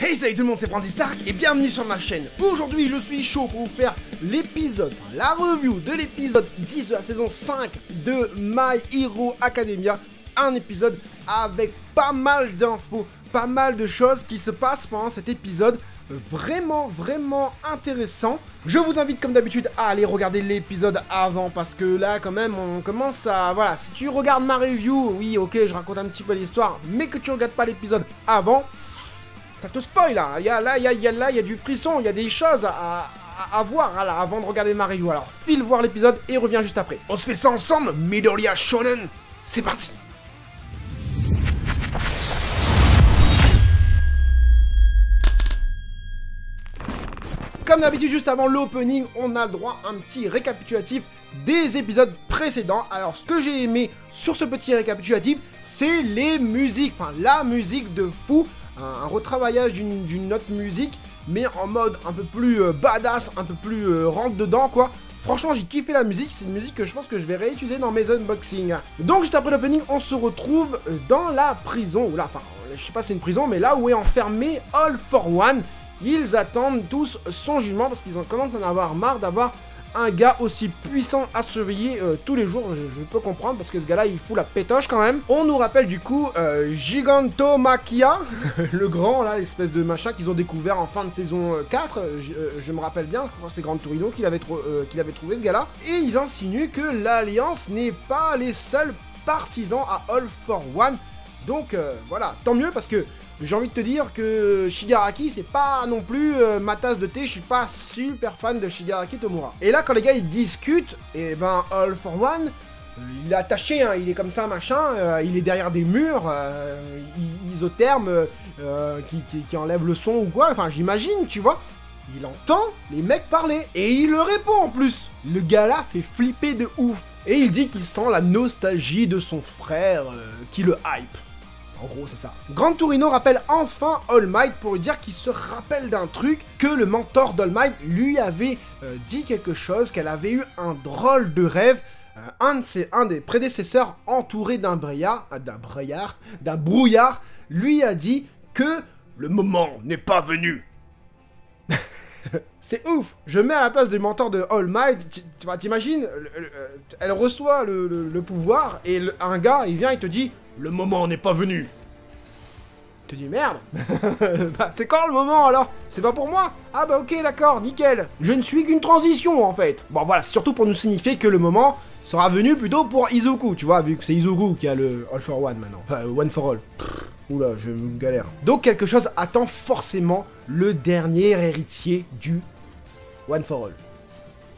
Hey salut tout le monde, c'est Brandy Stark et bienvenue sur ma chaîne. Aujourd'hui je suis chaud pour vous faire l'épisode, la review de l'épisode 10 de la saison 5 de My Hero Academia. Un épisode avec pas mal d'infos, pas mal de choses qui se passent pendant cet épisode. Vraiment intéressant. Je vous invite comme d'habitude à aller regarder l'épisode avant parce que là quand même on commence à... Voilà, si tu regardes ma review, oui ok je raconte un petit peu l'histoire, mais que tu regardes pas l'épisode avant... Ça te spoil là, il y a du frisson, il y a des choses à voir là, avant de regarder ma review. Alors file voir l'épisode et reviens juste après. On se fait ça ensemble, Midoriya Shonen, c'est parti. Comme d'habitude, juste avant l'opening, on a le droit à un petit récapitulatif des épisodes précédents. Alors ce que j'ai aimé sur ce petit récapitulatif, c'est les musiques, enfin la musique de fou. Un retravaillage d'une autre musique, mais en mode un peu plus badass, un peu plus rentre dedans quoi. Franchement j'ai kiffé la musique, c'est une musique que je pense que je vais réutiliser dans mes unboxings. Donc juste après l'opening, on se retrouve dans la prison, ou là, enfin je sais pas si c'est une prison, mais là où est enfermé All for One. Ils attendent tous son jugement parce qu'ils commencent à en avoir marre d'avoir un gars aussi puissant à surveiller tous les jours. Je peux comprendre parce que ce gars-là, il fout la pétoche quand même. On nous rappelle du coup Gigantomachia, le grand, là, l'espèce de machin qu'ils ont découvert en fin de saison 4. Je me rappelle bien, je crois que c'est Grand Torino qu'il avait trouvé ce gars-là. Et ils insinuent que l'Alliance n'est pas les seuls partisans à All for One. Donc voilà, tant mieux parce que j'ai envie de te dire que Shigaraki, c'est pas non plus ma tasse de thé, je suis pas super fan de Shigaraki Tomura. Et là, quand les gars, ils discutent, et ben, All for One, il est attaché, hein, il est comme ça, machin, il est derrière des murs, isothermes, qui enlèvent le son ou quoi, enfin, j'imagine, tu vois. Il entend les mecs parler, et il le répond en plus. Le gars là fait flipper de ouf. Et il dit qu'il sent la nostalgie de son frère, qui le hype. En gros, c'est ça. Grand Torino rappelle enfin All Might pour lui dire qu'il se rappelle d'un truc, que le mentor d'All Might lui avait dit quelque chose, qu'elle avait eu un drôle de rêve. Un des prédécesseurs entouré d'un brouillard, lui a dit que le moment n'est pas venu. C'est ouf. Je mets à la place du mentor de All Might, t'imagines, elle reçoit le pouvoir et un gars, il vient et te dit « Le moment n'est pas venu ». Tu te dis « Merde, bah, c'est quand le moment alors? C'est pas pour moi? Ah bah ok, d'accord, nickel. Je ne suis qu'une transition en fait. » Bon voilà, c'est surtout pour nous signifier que le moment sera venu plutôt pour Izuku, tu vois, vu que c'est Izuku qui a le All for One maintenant. Enfin, One for All. Oula, je me galère. Donc quelque chose attend forcément le dernier héritier du One for All.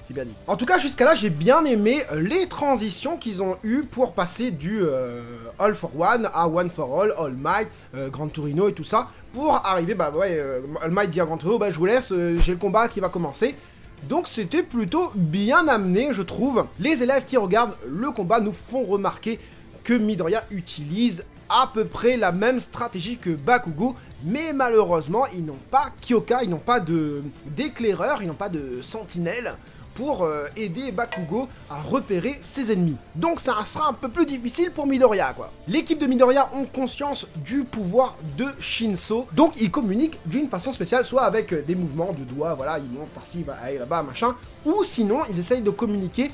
C'est bien dit. En tout cas, jusqu'à là, j'ai bien aimé les transitions qu'ils ont eues pour passer du All for One à One for All, All Might, Grand Torino et tout ça, pour arriver, bah ouais, All Might dit à Grand Torino, bah je vous laisse, j'ai le combat qui va commencer. Donc c'était plutôt bien amené, je trouve. Les élèves qui regardent le combat nous font remarquer que Midoriya utilise à peu près la même stratégie que Bakugo, mais malheureusement, ils n'ont pas Kyoka, ils n'ont pas d'éclaireur, ils n'ont pas de sentinelle pour aider Bakugo à repérer ses ennemis. Donc ça sera un peu plus difficile pour Midoriya, quoi. L'équipe de Midoriya ont conscience du pouvoir de Shinso, donc ils communiquent d'une façon spéciale, soit avec des mouvements de doigts, voilà, ils montent par-ci, là-bas, machin, ou sinon ils essayent de communiquer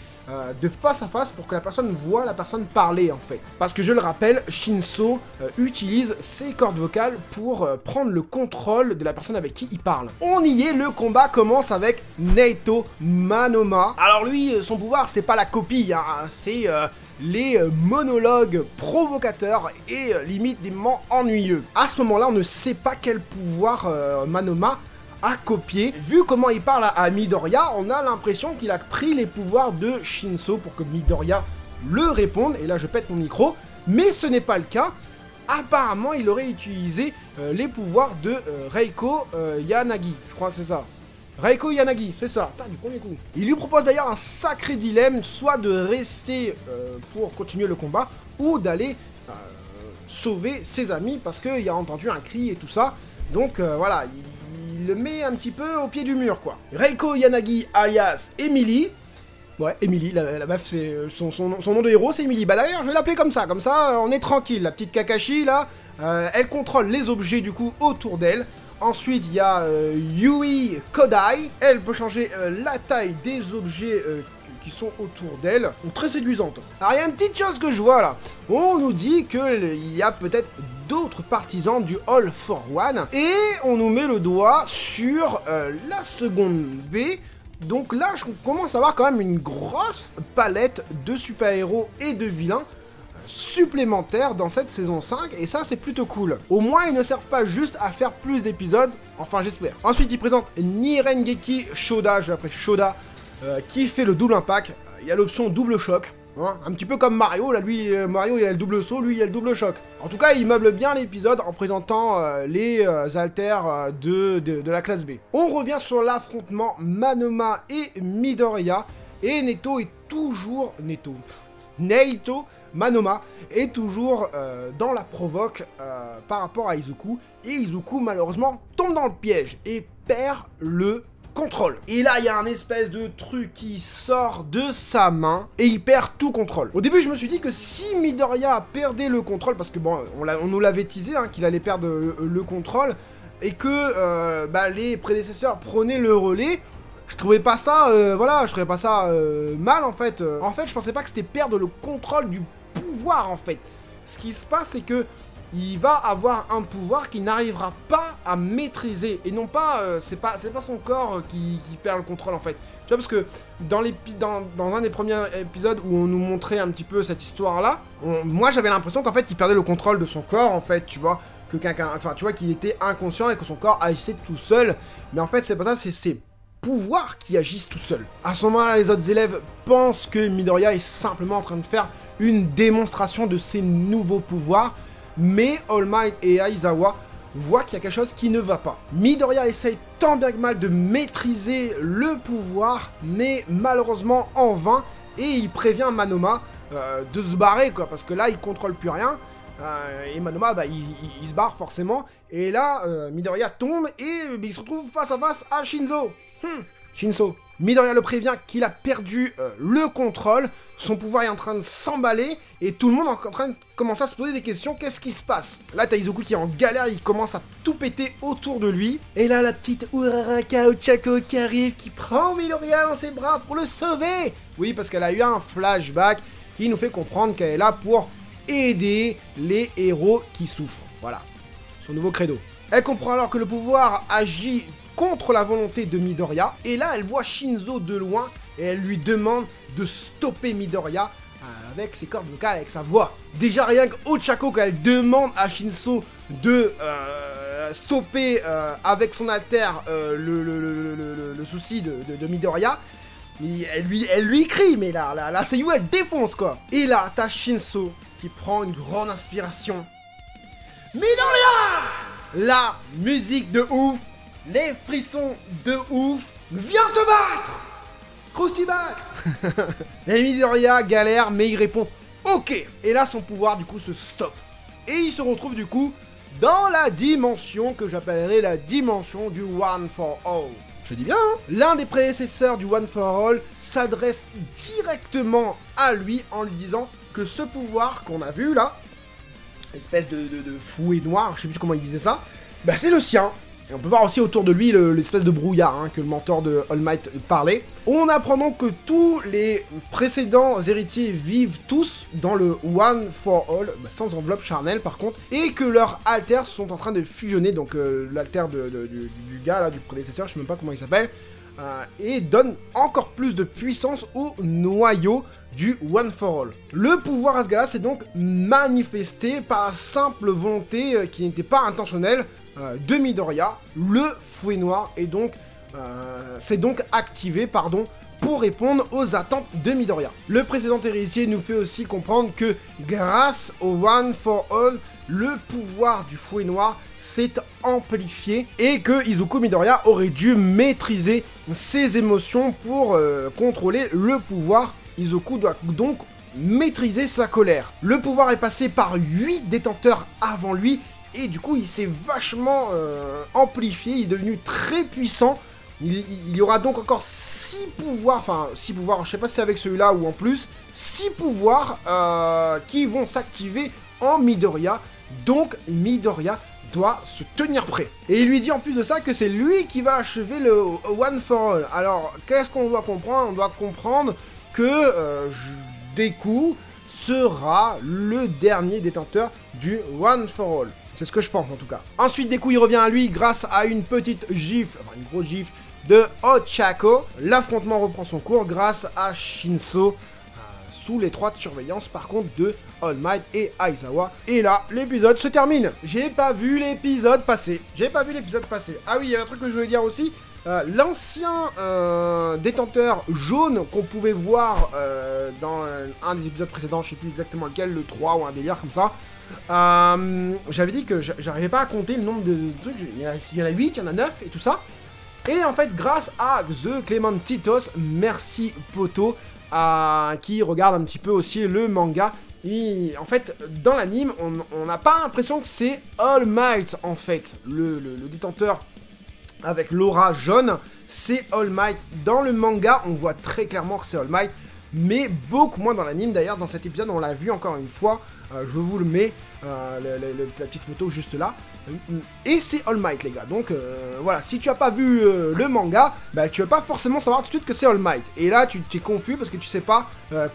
de face à face pour que la personne voit la personne parler en fait. Parce que je le rappelle, Shinso utilise ses cordes vocales pour prendre le contrôle de la personne avec qui il parle. On y est, le combat commence avec Naito Manoma. Alors lui, son pouvoir c'est pas la copie, hein, c'est les monologues provocateurs et limite des moments ennuyeux. À ce moment-là, on ne sait pas quel pouvoir Manoma à copier. Vu comment il parle à Midoriya, on a l'impression qu'il a pris les pouvoirs de Shinso pour que Midoriya le réponde, et là je pète mon micro, mais ce n'est pas le cas. Apparemment il aurait utilisé les pouvoirs de Reiko Yanagi, je crois que c'est ça. Reiko Yanagi, c'est ça, du premier coup. Il lui propose d'ailleurs un sacré dilemme, soit de rester pour continuer le combat, ou d'aller sauver ses amis, parce qu'il a entendu un cri et tout ça, donc voilà, il le met un petit peu au pied du mur, quoi. Reiko Yanagi, alias Emily. Ouais, Emily, la meuf, c'est son nom de héros, c'est Emily. Bah d'ailleurs, je vais l'appeler comme ça, on est tranquille. La petite Kakashi, là, elle contrôle les objets, du coup, autour d'elle. Ensuite, il y a Yui Kodai. Elle peut changer la taille des objets qui sont autour d'elle. Donc très séduisante. Alors, il y a une petite chose que je vois là. On nous dit qu'il y a peut-être d'autres partisans du All for One. Et on nous met le doigt sur la seconde B. Donc là, je commence à avoir quand même une grosse palette de super-héros et de vilains supplémentaires dans cette saison 5, et ça c'est plutôt cool. Au moins ils ne servent pas juste à faire plus d'épisodes, enfin j'espère. Ensuite ils présentent Nirengeki Shoda, je l'appelle Shoda, qui fait le double impact. Il y a l'option double choc, hein, un petit peu comme Mario, là lui Mario il a le double saut, lui il a le double choc. En tout cas il meuble bien l'épisode en présentant les alters de la classe B. On revient sur l'affrontement Manoma et Midoriya, et Neito est toujours... Neito Manoma est toujours dans la provoque par rapport à Izuku, et Izuku malheureusement tombe dans le piège et perd le contrôle. Et là il y a un espèce de truc qui sort de sa main et il perd tout contrôle. Au début je me suis dit que si Midoriya perdait le contrôle, parce que bon on nous l'avait teasé hein, qu'il allait perdre le contrôle, et que les prédécesseurs prenaient le relais, je trouvais pas ça, je trouvais pas ça mal en fait. En fait, je pensais pas que c'était perdre le contrôle du pouvoir en fait. Ce qui se passe, c'est que il va avoir un pouvoir qu'il n'arrivera pas à maîtriser. Et non pas, c'est pas son corps qui perd le contrôle en fait. Tu vois, parce que dans un des premiers épisodes où on nous montrait un petit peu cette histoire-là, moi j'avais l'impression qu'en fait il perdait le contrôle de son corps en fait, tu vois. Que quelqu'un, enfin tu vois, qu'il était inconscient et que son corps agissait tout seul. Mais en fait c'est pas ça, c'est ses pouvoirs qui agissent tout seul. À ce moment-là, les autres élèves pensent que Midoriya est simplement en train de faire une démonstration de ses nouveaux pouvoirs, mais All Might et Aizawa voient qu'il y a quelque chose qui ne va pas. Midoriya essaye tant bien que mal de maîtriser le pouvoir, mais malheureusement en vain, et il prévient Manoma de se barrer, quoi, parce que là, il contrôle plus rien, et Manoma, il se barre forcément, et là, Midoriya tombe, et il se retrouve face à face à Shinzo. Shinzo. Midoriya le prévient qu'il a perdu le contrôle, son pouvoir est en train de s'emballer, et tout le monde est en train de commencer à se poser des questions, qu'est-ce qui se passe? Là t'as Izuku qui est en galère, il commence à tout péter autour de lui, et là la petite Uraraka Ochako qui arrive, qui prend Midoriya dans ses bras pour le sauver. Oui, parce qu'elle a eu un flashback qui nous fait comprendre qu'elle est là pour aider les héros qui souffrent. Voilà, son nouveau credo. Elle comprend alors que le pouvoir agit contre la volonté de Midoriya, et là elle voit Shinzo de loin et elle lui demande de stopper Midoriya avec ses cordes vocales, avec sa voix. Déjà rien que Ochako, quand elle demande à Shinzo de stopper avec son alter le souci de Midoriya, elle lui crie, mais là la Seiyu elle défonce quoi. Et là t'as Shinzo qui prend une grande inspiration. Midoriya! La musique de ouf, les frissons de ouf, viens te battre! Croustibat! Et Midoriya galère, mais il répond OK! Et là, son pouvoir, du coup, se stoppe. Et il se retrouve, du coup, dans la dimension que j'appellerai la dimension du One for All. Je dis bien, hein? L'un des prédécesseurs du One for All s'adresse directement à lui en lui disant que ce pouvoir qu'on a vu, là, espèce de fouet noir, je sais plus comment il disait ça, bah c'est le sien. Et on peut voir aussi autour de lui l'espèce de brouillard hein, que le mentor de All Might parlait. On apprend donc que tous les précédents héritiers vivent tous dans le One for All, bah, sans enveloppe charnelle par contre, et que leurs alters sont en train de fusionner, donc l'alter du gars là, du prédécesseur, je sais même pas comment il s'appelle, et donne encore plus de puissance au noyau du One for All. Le pouvoir à ce gars-là s'est donc manifesté par la simple volonté qui n'était pas intentionnelle de Midoriya. Le fouet noir est donc s'est donc activé, pour répondre aux attentes de Midoriya. Le précédent héritier nous fait aussi comprendre que grâce au One for All, le pouvoir du fouet noir s'est amplifié et que Izuku Midoriya aurait dû maîtriser ses émotions pour contrôler le pouvoir. Izuku doit donc maîtriser sa colère. Le pouvoir est passé par 8 détenteurs avant lui et du coup il s'est vachement amplifié, il est devenu très puissant. Il y aura donc encore 6 pouvoirs, enfin 6 pouvoirs, je sais pas si c'est avec celui-là ou en plus, 6 pouvoirs qui vont s'activer en Midoriya. Donc Midoriya doit se tenir prêt. Et il lui dit en plus de ça que c'est lui qui va achever le One for All. Alors, qu'est-ce qu'on doit comprendre? On doit comprendre que Deku sera le dernier détenteur du One for All. C'est ce que je pense en tout cas. Ensuite, Deku il revient à lui grâce à une petite gifle, enfin une grosse gifle de Ochako. L'affrontement reprend son cours grâce à Shinso, sous l'étroite surveillance par contre de All Might et Aizawa. Et là, l'épisode se termine. J'ai pas vu l'épisode passer. Ah oui, il y a un truc que je voulais dire aussi. L'ancien détenteur jaune qu'on pouvait voir dans un des épisodes précédents, je sais plus exactement lequel, le 3 ou un délire comme ça. J'avais dit que j'arrivais pas à compter le nombre de trucs. Il y en a 8, il y en a 9 et tout ça. Et en fait, grâce à The Clementitos, merci Poto, qui regarde un petit peu aussi le manga. En fait, dans l'anime, on n'a pas l'impression que c'est All Might, en fait. Le détenteur avec l'aura jaune, c'est All Might. Dans le manga, on voit très clairement que c'est All Might, mais beaucoup moins dans l'anime. D'ailleurs, dans cet épisode, on l'a vu encore une fois. Je vous le mets, la petite photo juste là. Et c'est All Might, les gars. Donc, voilà, si tu as pas vu le manga, bah, tu vas pas forcément savoir tout de suite que c'est All Might. Et là, tu es confus parce que tu sais pas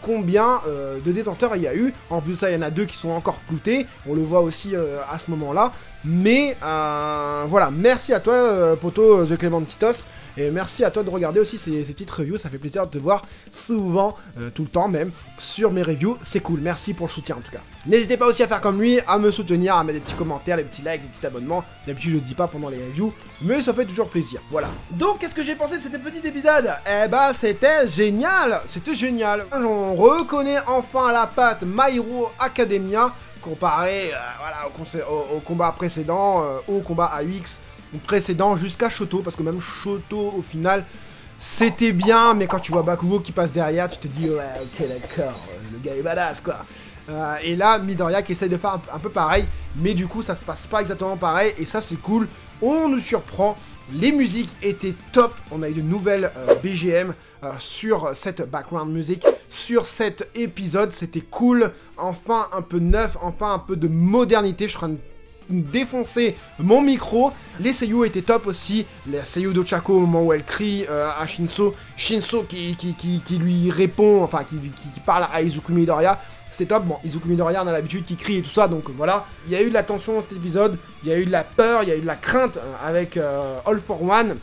combien de détenteurs il y a eu. En plus, ça, il y en a 2 qui sont encore cloutés. On le voit aussi à ce moment-là. Mais, voilà, merci à toi, Poto The Clementitos. Et merci à toi de regarder aussi ces petites reviews. Ça fait plaisir de te voir souvent, tout le temps même, sur mes reviews. C'est cool, merci pour le soutien en tout cas. N'hésitez pas aussi à faire comme lui, à me soutenir, à mettre des petits commentaires, des petits likes, des petits abonnements. D'habitude je le dis pas pendant les reviews, mais ça fait toujours plaisir, voilà. Donc qu'est-ce que j'ai pensé de cet petit épisode? Eh bah c'était génial. On reconnaît enfin la patte My Hero Academia, comparé voilà, au combat précédent, au combat AX précédent jusqu'à Shoto, parce que même Shoto au final c'était bien, mais quand tu vois Bakugo qui passe derrière, tu te dis ouais ok d'accord, le gars est badass quoi. Et là Midoriya qui essaye de faire un peu pareil, mais du coup ça se passe pas exactement pareil, et ça c'est cool, on nous surprend, les musiques étaient top, on a eu de nouvelles BGM sur cette background music, sur cet épisode, c'était cool, enfin un peu neuf, enfin un peu de modernité. Je suis en train de défoncer mon micro. Les seiyuu étaient top aussi, les seiyuu d'Ochako au moment où elle crie à Shinso qui lui répond, enfin qui parle à Izuku Midoriya. C'était top. Bon, Izuku Midoriya, on a l'habitude qu'il crie et tout ça, donc voilà. Il y a eu de la tension dans cet épisode, il y a eu de la peur, il y a eu de la crainte avec All for One.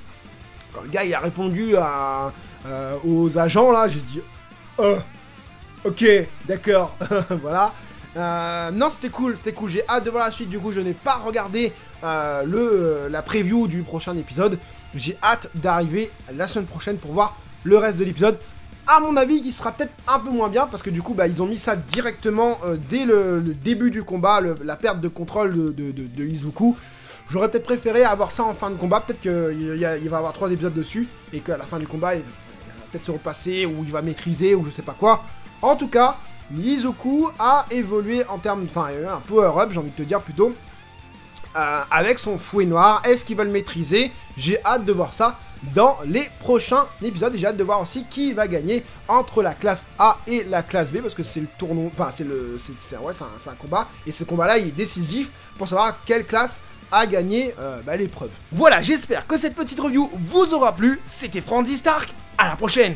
Quand le gars il a répondu aux agents là, j'ai dit ok, d'accord, voilà. Non, c'était cool, j'ai hâte de voir la suite. Du coup, je n'ai pas regardé la preview du prochain épisode. J'ai hâte d'arriver la semaine prochaine pour voir le reste de l'épisode. À mon avis, qui sera peut-être un peu moins bien, parce que du coup, bah, ils ont mis ça directement dès le début du combat, la perte de contrôle de Izuku. J'aurais peut-être préféré avoir ça en fin de combat. Peut-être qu'il va y avoir 3 épisodes dessus, et qu'à la fin du combat, il va peut-être se repasser, ou il va maîtriser, ou je sais pas quoi. En tout cas, Izuku a évolué en termes, enfin, un power-up, j'ai envie de te dire plutôt, avec son fouet noir. Est-ce qu'il va le maîtriser? J'ai hâte de voir ça dans les prochains épisodes, et j'ai hâte de voir aussi qui va gagner entre la classe A et la classe B, parce que c'est le tournoi, enfin, c'est un combat, et ce combat-là, il est décisif pour savoir quelle classe a gagné l'épreuve. Voilà, j'espère que cette petite review vous aura plu. C'était Franzy Stark, à la prochaine.